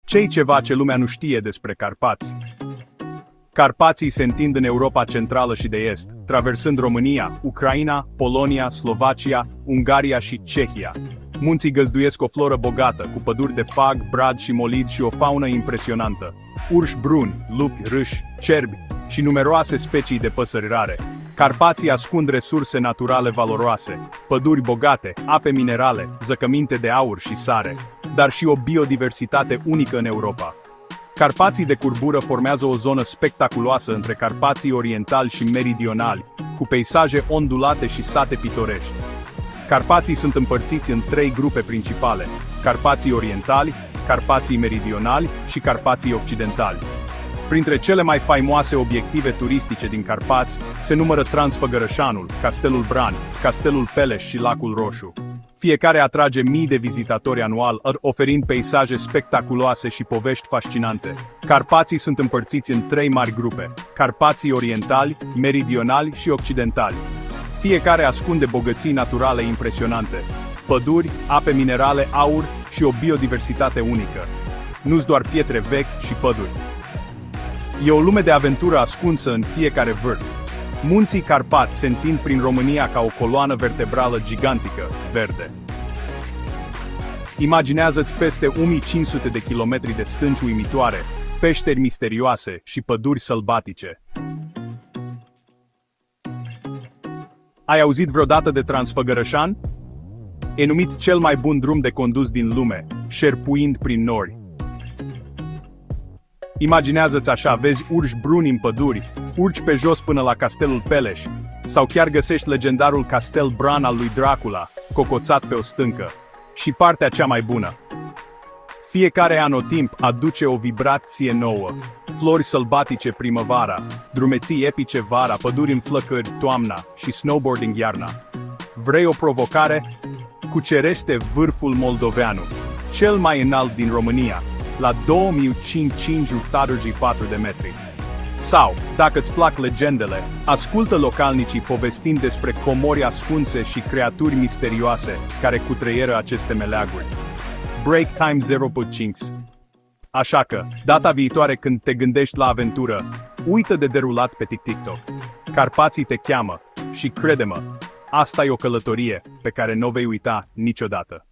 Ce-i ceva ce lumea nu știe despre Carpați? Carpații se întind în Europa Centrală și de Est, traversând România, Ucraina, Polonia, Slovacia, Ungaria și Cehia. Munții găzduiesc o floră bogată, cu păduri de fag, brad și molid și o faună impresionantă. Urși bruni, lupi, râși, cerbi și numeroase specii de păsări rare. Carpații ascund resurse naturale valoroase, păduri bogate, ape minerale, zăcăminte de aur și sare, dar și o biodiversitate unică în Europa. Carpații de curbură formează o zonă spectaculoasă între Carpații orientali și meridionali, cu peisaje ondulate și sate pitorești. Carpații sunt împărțiți în trei grupe principale: Carpații orientali, Carpații meridionali și Carpații occidentali. Printre cele mai faimoase obiective turistice din Carpați se numără Transfăgărășanul, Castelul Bran, Castelul Peleș și Lacul Roșu. Fiecare atrage mii de vizitatori anual, oferind peisaje spectaculoase și povești fascinante. Carpații sunt împărțiți în trei mari grupe: Carpații orientali, meridionali și occidentali. Fiecare ascunde bogății naturale impresionante: păduri, ape minerale, aur și o biodiversitate unică. Nu-s doar pietre vechi și păduri. E o lume de aventură ascunsă în fiecare vârf. Munții Carpați se întind prin România ca o coloană vertebrală gigantică, verde. Imaginează-ți peste 1500 de kilometri de stânci uimitoare, peșteri misterioase și păduri sălbatice. Ai auzit vreodată de Transfăgărășan? E numit cel mai bun drum de condus din lume, șerpuind prin nori. Imaginează-ți așa, vezi urși bruni în păduri, urci pe jos până la Castelul Peleș, sau chiar găsești legendarul Castel Bran al lui Dracula, cocoțat pe o stâncă. Și partea cea mai bună: fiecare anotimp aduce o vibrație nouă. Flori sălbatice primăvara, drumeții epice vara, păduri în flăcări toamna și snowboarding iarna. Vrei o provocare? Cucerește vârful moldoveanu, cel mai înalt din România, la 2544 de metri. Sau, dacă îți plac legendele, ascultă localnicii povestind despre comori ascunse și creaturi misterioase care cutreieră aceste meleaguri. Break time 0.5. Așa că, data viitoare când te gândești la aventură, uită de derulat pe TikTok. Carpații te cheamă și crede-mă, asta e o călătorie pe care nu o vei uita niciodată.